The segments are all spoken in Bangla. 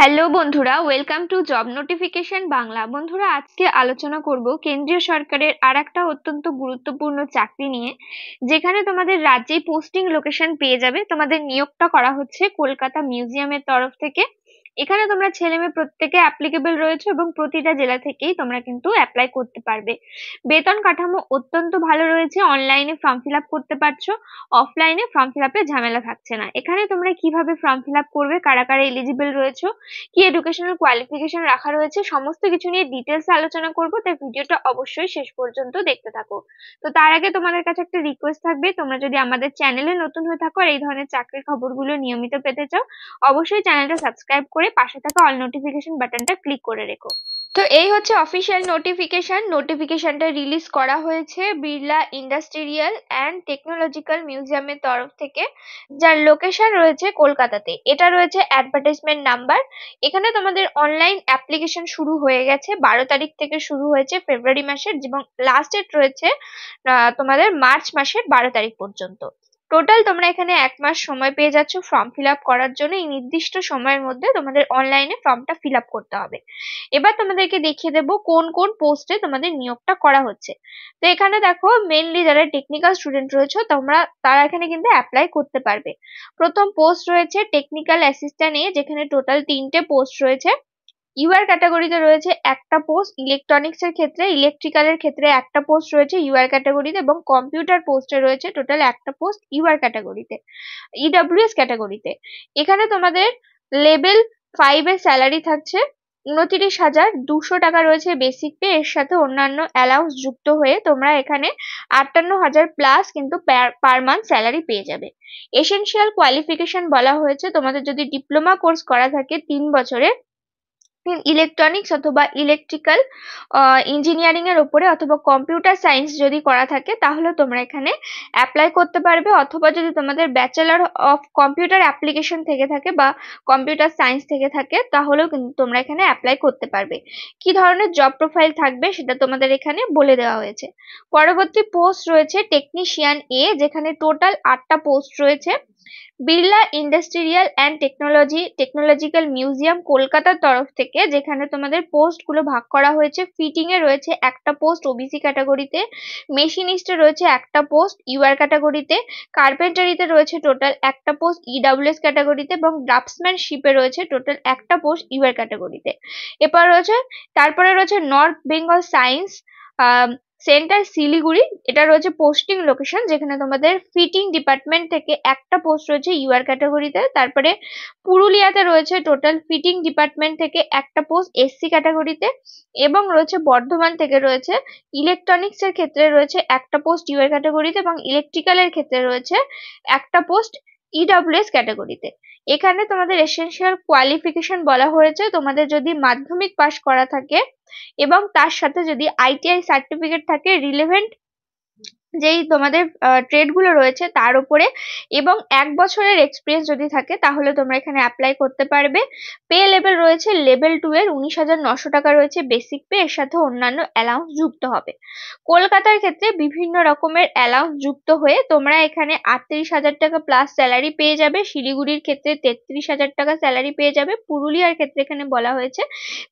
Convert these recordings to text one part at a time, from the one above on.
হ্যালো বন্ধুরা, welcome to job notification Bangla. বন্ধুরা, আজকে আলোচনা করব কেন্দ্রীয় সরকারের আরেকটা অত্যন্ত গুরুত্বপূর্ণ চাকরি নিয়ে, যেখানে তোমাদের রাজ্যে পোস্টিং লোকেশন পেয়ে যাবে। তোমাদের নিয়োগটা করা হচ্ছে কলকাতা মিউজিয়ামের তরফ থেকে। এখানে তোমরা ছেলে মেয়ে প্রত্যেকে অ্যাপ্লিকেবল রয়েছে এবং প্রতিটা জেলা থেকেই তোমরা কিন্তু অ্যাপ্লাই করতে পারবে। বেতন কাঠামো অত্যন্ত ভালো রয়েছে। অনলাইনে ফর্ম ফিল আপ করতে পারছো, অফলাইনে ফর্ম ফিল আপে ঝামেলা থাকছে না। এখানে তোমরা কিভাবে ফর্ম ফিল আপ করবে, কারা কারা এলিজিবল রয়েছে, কি এডুকেশনাল কোয়ালিফিকেশন রাখা রয়েছে, সমস্ত কিছু নিয়ে ডিটেলস আলোচনা করব। তাই ভিডিওটা অবশ্যই শেষ পর্যন্ত দেখতে থাকো। তো তার আগে তোমাদের কাছে একটা রিকোয়েস্ট থাকবে, তোমরা যদি আমাদের চ্যানেলে নতুন হয়ে থাকো আর এই ধরনের চাকরির খবরগুলো নিয়মিত পেতে চাও, অবশ্যই চ্যানেলটা সাবস্ক্রাইব করে পাশে থাকা অল নোটিফিকেশন বাটনটা ক্লিক করে রেখো। তো এই হচ্ছে অফিসিয়াল নোটিফিকেশনটা রিলিজ করা হয়েছে বিড়লা ইন্ডাস্ট্রিয়াল অ্যান্ড টেকনোলজিক্যাল মিউজিয়ামের তরফ থেকে, যার লোকেশন রয়েছে কলকাতাতে। এটা রয়েছে অ্যাডভার্টাইজমেন্ট নাম্বার। এখানে তোমাদের অনলাইন অ্যাপ্লিকেশন শুরু হয়ে গেছে, 12 তারিখ থেকে শুরু হয়েছে ফেব্রুয়ারি মাসের, এবং লাস্ট ডেট রয়েছে তোমাদের মার্চ মাসের 12 তারিখ পর্যন্ত। টোটাল তোমরা এখানে 1 মাস সময় পেয়ে যাচ্ছ ফর্ম ফিল আপ করার জন্য। এই নির্দিষ্ট সময়ের মধ্যে তোমাদের অনলাইনে ফর্মটা ফিল আপ করতে হবে। এবার তোমাদেরকে দেখিয়ে দেবো কোন কোন পোস্টে তোমাদের নিয়োগটা করা হচ্ছে। তো এখানে দেখো, মেইনলি যারা টেকনিক্যাল স্টুডেন্ট রয়েছে তারা এখানে কিন্তু অ্যাপ্লাই করতে পারবে। প্রথম পোস্ট রয়েছে টেকনিক্যাল অ্যাসিস্ট্যান্ট যেখানে টোটাল 3টে পোস্ট রয়েছে। ইউআর ক্যাটাগরিতে রয়েছে একটা পোস্ট, ইলেকট্রনিক্স এর ক্ষেত্রে, ইলেকট্রিক্যালের ক্ষেত্রে একটা পোস্ট রয়েছে ইউআর ক্যাটাগরিতে, এবং কম্পিউটার পোস্টে রয়েছে টোটাল একটা পোস্ট ইউআর ক্যাটাগরিতে, ইডব্লিউএস ক্যাটাগরিতে। এখানে তোমাদের লেভেল 5 এর স্যালারি থাকছে 29,200 টাকা রয়েছে বেসিক পে। এর সাথে অন্যান্য অ্যালাউন্স যুক্ত হয়ে তোমরা এখানে 58,000 প্লাস কিন্তু পার মান্থ স্যালারি পেয়ে যাবে। এসেনশিয়াল কোয়ালিফিকেশন বলা হয়েছে, তোমাদের যদি ডিপ্লোমা কোর্স করা থাকে 3 বছরের ইলেকট্রনিক্স অথবা ইলেকট্রিক্যাল ইঞ্জিনিয়ারিং এর উপরে, অথবা কম্পিউটার সায়েন্স যদি করা থাকে তাহলে তোমরা এখানে অ্যাপ্লাই করতে পারবে। অথবা যদি তোমাদের ব্যাচেলর অফ কম্পিউটার অ্যাপ্লিকেশন থেকে থাকে বা কম্পিউটার সায়েন্স থেকে থাকে, তাহলেও কিন্তু তোমরা এখানে অ্যাপ্লাই করতে পারবে। কি ধরনের জব প্রোফাইল থাকবে সেটা তোমাদের এখানে বলে দেওয়া হয়েছে। পরবর্তী পোস্ট রয়েছে টেকনিশিয়ান যেখানে টোটাল 8টা পোস্ট রয়েছে। Birla industrial and technological museum কলকাতার তরফ থেকে, যেখানে তোমাদের পোস্ট গুলো ভাগ করা হয়েছে। ফিটিং এ রয়েছে একটা পোস্ট ওবিসি ক্যাটাগরিতে, মেশিনিস্টে রয়েছে একটা পোস্ট ইউআর ক্যাটাগরিতে, কার্পেন্টারিতে রয়েছে টোটাল একটা পোস্ট ইডব্লিউএস ক্যাটাগরিতে, এবং ড্রাফটসম্যানশিপে রয়েছে টোটাল একটা পোস্ট ইউআর ক্যাটাগরিতে। তারপরে রয়েছে north Bengal science centre Siliguri, এটা রয়েছে পোস্টিং লোকেশন, যেখানে তোমাদের ফিটিং ডিপার্টমেন্ট থেকে একটা পোস্ট রয়েছে ইউআর ক্যাটাগরিতে। তারপরে পুরুলিয়াতে রয়েছে টোটাল ফিটিং ডিপার্টমেন্ট থেকে একটা পোস্ট এসসি ক্যাটাগরিতে, এবং রয়েছে বর্ধমান থেকে রয়েছে ইলেকট্রনিক্স এর ক্ষেত্রে রয়েছে একটা পোস্ট ইউআর ক্যাটাগরিতে, এবং ইলেকট্রিক্যালের ক্ষেত্রে রয়েছে একটা পোস্ট ইডব্লিউএস ক্যাটাগরিতে। এখানে তোমাদের এসেনশিয়াল কোয়ালিফিকেশন বলা হয়েছে, তোমাদের যদি মাধ্যমিক পাস করা থাকে এবং তার সাথে যদি আইটিআই সার্টিফিকেট থাকে রিলেভেন্ট যেই তোমাদের ট্রেড গুলো রয়েছে তার উপরে, এবং 1 বছরের এক্সপিরিয়েন্স যদি থাকে, তাহলে তোমরা এখানে অ্যাপ্লাই করতে পারবে। পে লেভেল রয়েছে লেভেল 2 এর 19,900 টাকা রয়েছে বেসিক পে। এর সাথে অন্যান্য অ্যালাউন্স যুক্ত হবে। কলকাতার ক্ষেত্রে বিভিন্ন রকমের অ্যালাউন্স যুক্ত হয়ে তোমরা এখানে 38,000 টাকা প্লাস স্যালারি পেয়ে যাবে। শিলিগুড়ির ক্ষেত্রে 33,000 টাকা স্যালারি পেয়ে যাবে। পুরুলিয়ার ক্ষেত্রে এখানে বলা হয়েছে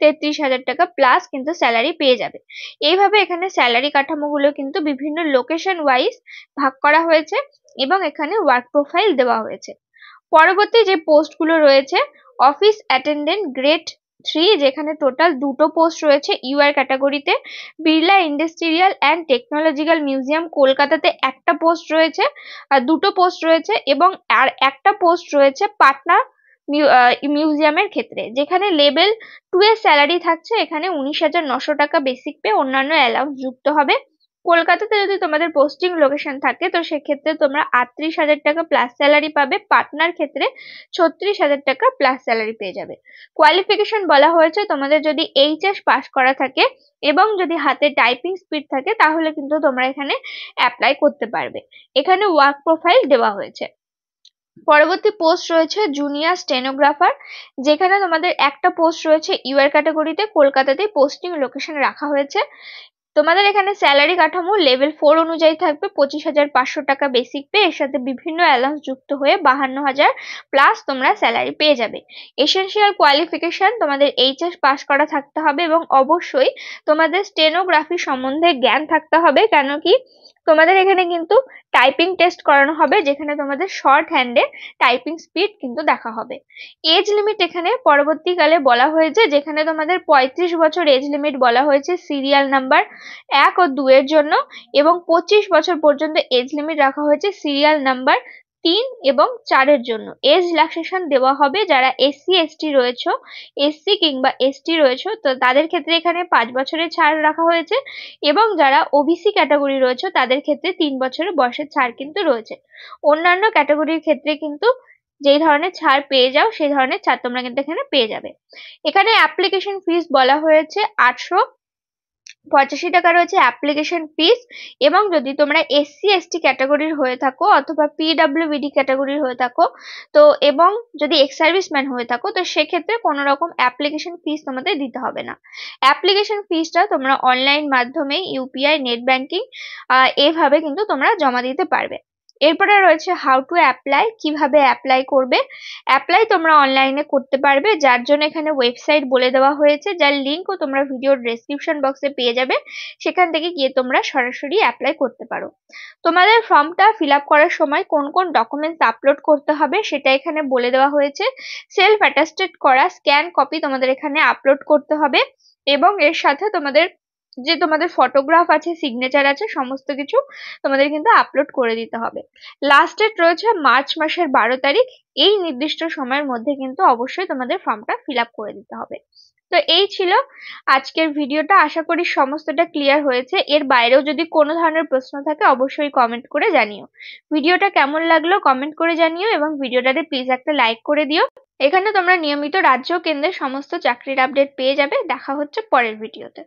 33,000 টাকা প্লাস কিন্তু স্যালারি পেয়ে যাবে। এইভাবে এখানে স্যালারি কাঠামোগুলো কিন্তু বিভিন্ন লোকেশন ওয়াইজ ভাগ করা হয়েছে, এবং এখানে ওয়ার্ক প্রোফাইল দেওয়া হয়েছে। পরবর্তী যে পোস্ট গুলো রয়েছে, অফিস অ্যাটেন্ডেন্ট গ্রেড 3, যেখানে টোটাল 2টো পোস্ট রয়েছে ইউআর ক্যাটাগরিতে। Birla industrial and technological museum কলকাতাতে একটা পোস্ট রয়েছে, আর 2টো পোস্ট রয়েছে, এবং আর একটা পোস্ট রয়েছে পাটনা মিউজিয়ামের ক্ষেত্রে, যেখানে লেভেল 2 এর স্যালারি থাকছে এখানে 19,900 টাকা বেসিক পে, অন্যান্য অ্যালাউন্স যুক্ত হবে। কলকাতাতে যদি তোমাদের পোস্টিং লোকেশন থাকে তো সেক্ষেত্রে তোমরা 38,000 টাকা প্লাস স্যালারি পাবে। পাটনার ক্ষেত্রে 36,000 টাকা প্লাস স্যালারি পেয়ে যাবে। কোয়ালিফিকেশন বলা হয়েছে, তোমাদের যদি এইচএস পাস করা থাকে এবং যদি হাতে টাইপিং স্পিড থাকে তাহলে কিন্তু তোমরা এখানে অ্যাপ্লাই করতে পারবে। এখানে ওয়ার্ক প্রোফাইল দেওয়া হয়েছে। পরবর্তী পোস্ট রয়েছে জুনিয়র স্টেনোগ্রাফার, যেখানে তোমাদের একটা পোস্ট রয়েছে ইউআর ক্যাটাগরিতে। কলকাতাতে পোস্টিং লোকেশন রাখা হয়েছে। তোমাদের এখানে স্যালারি কাঠামো লেভেল 4 অনুযায়ী থাকবে 25,500 টাকা বেসিক পে, এর সাথে বিভিন্ন অ্যালাউন্স যুক্ত হয়ে 52,000 প্লাস তোমরা স্যালারি পেয়ে যাবে। এসেনশিয়াল কোয়ালিফিকেশন তোমাদের এইচএস পাস করা থাকতে হবে এবং অবশ্যই তোমাদের স্টেনোগ্রাফি সম্বন্ধে জ্ঞান থাকতে হবে, কেন কি তোমাদের এখানে কিন্তু টাইপিং টেস্ট করানো হবে, যেখানে তোমাদের শর্ট হ্যান্ডে টাইপিং স্পিড কিন্তু দেখা হবে। এজ লিমিট এখানে পরবর্তীকালে বলা হয়েছে, যেখানে তোমাদের 35 বছর এজ লিমিট বলা হয়েছে সিরিয়াল নাম্বার 1 ও 2 এর জন্য, এবং 25 বছর পর্যন্ত এজ লিমিট রাখা হয়েছে সিরিয়াল নাম্বার 3 এবং 4 এর জন্য। এজ রিল্যাক্সেশন দেওয়া হবে যারা এসসি এসটি রয়েছে, এসসি কিংবা এসটি রয়েছে, তো তাদের ক্ষেত্রে এখানে 5 বছরের ছাড় রাখা হয়েছে, এবং যারা ওবিসি ক্যাটাগরি রয়েছে তাদের ক্ষেত্রে 3 বছরের বয়সের ছাড় কিন্তু রয়েছে। অন্যান্য ক্যাটাগরির ক্ষেত্রে কিন্তু যেই ধরনের ছাড় পেয়ে যাও সেই ধরনের ছাড় তোমরা কিন্তু এখানে পেয়ে যাবে। এখানে অ্যাপ্লিকেশন ফিস বলা হয়েছে 885 টাকা রয়েছে অ্যাপ্লিকেশন ফিস, এবং যদি তোমরা এসসি এসটি ক্যাটাগরির হয়ে থাকো অথবা পিডব্লিউবিডি ক্যাটাগরির হয়ে থাকো, তো এবং যদি এক্স সার্ভিসম্যান হয়ে থাকো, তো সেক্ষেত্রে কোনো রকম অ্যাপ্লিকেশন ফিস তোমাদের দিতে হবে না। অ্যাপ্লিকেশন ফিসটা তোমরা অনলাইন মাধ্যমে ইউপিআই, নেট ব্যাংকিং এভাবে কিন্তু তোমরা জমা দিতে পারবে। এরপরে রয়েছে হাউ টু অ্যাপ্লাই, কিভাবে অ্যাপ্লাই করবে। অ্যাপ্লাই তোমরা অনলাইনে করতে পারবে, যার জন্য এখানে ওয়েবসাইট বলে দেওয়া হয়েছে, যার লিঙ্কও তোমরা ভিডিওর ডেসক্রিপশন বক্সে পেয়ে যাবে, সেখান থেকে গিয়ে তোমরা সরাসরি অ্যাপ্লাই করতে পারো। তোমাদের ফর্মটা ফিল আপ করার সময় কোন কোন ডকুমেন্টস আপলোড করতে হবে সেটা এখানে বলে দেওয়া হয়েছে। সেলফ অ্যাটাস্টেড করা স্ক্যান কপি তোমাদের এখানে আপলোড করতে হবে, এবং এর সাথে তোমাদের যে তোমাদের ফটোগ্রাফ আছে, সিগনেচার আছে, সমস্ত কিছু তোমাদের কিন্তু আপলোড করে দিতে হবে। লাস্ট ডেট রয়েছে মার্চ মাসের 12 তারিখ। এই নির্দিষ্ট সময়ের মধ্যে কিন্তু অবশ্যই তোমাদের ফর্মটা ফিল আপ করে দিতে হবে। তো এই ছিল আজকের ভিডিওটা, আশা করি সমস্তটা ক্লিয়ার হয়েছে। এর বাইরেও যদি কোনো ধরনের প্রশ্ন থাকে অবশ্যই কমেন্ট করে জানিও। ভিডিওটা কেমন লাগলো কমেন্ট করে জানিও, এবং ভিডিওটাতে প্লিজ একটা লাইক করে দিও। এখানে তোমরা নিয়মিত রাজ্য ও কেন্দ্রের সমস্ত চাকরির আপডেট পেয়ে যাবে। দেখা হচ্ছে পরের ভিডিওতে।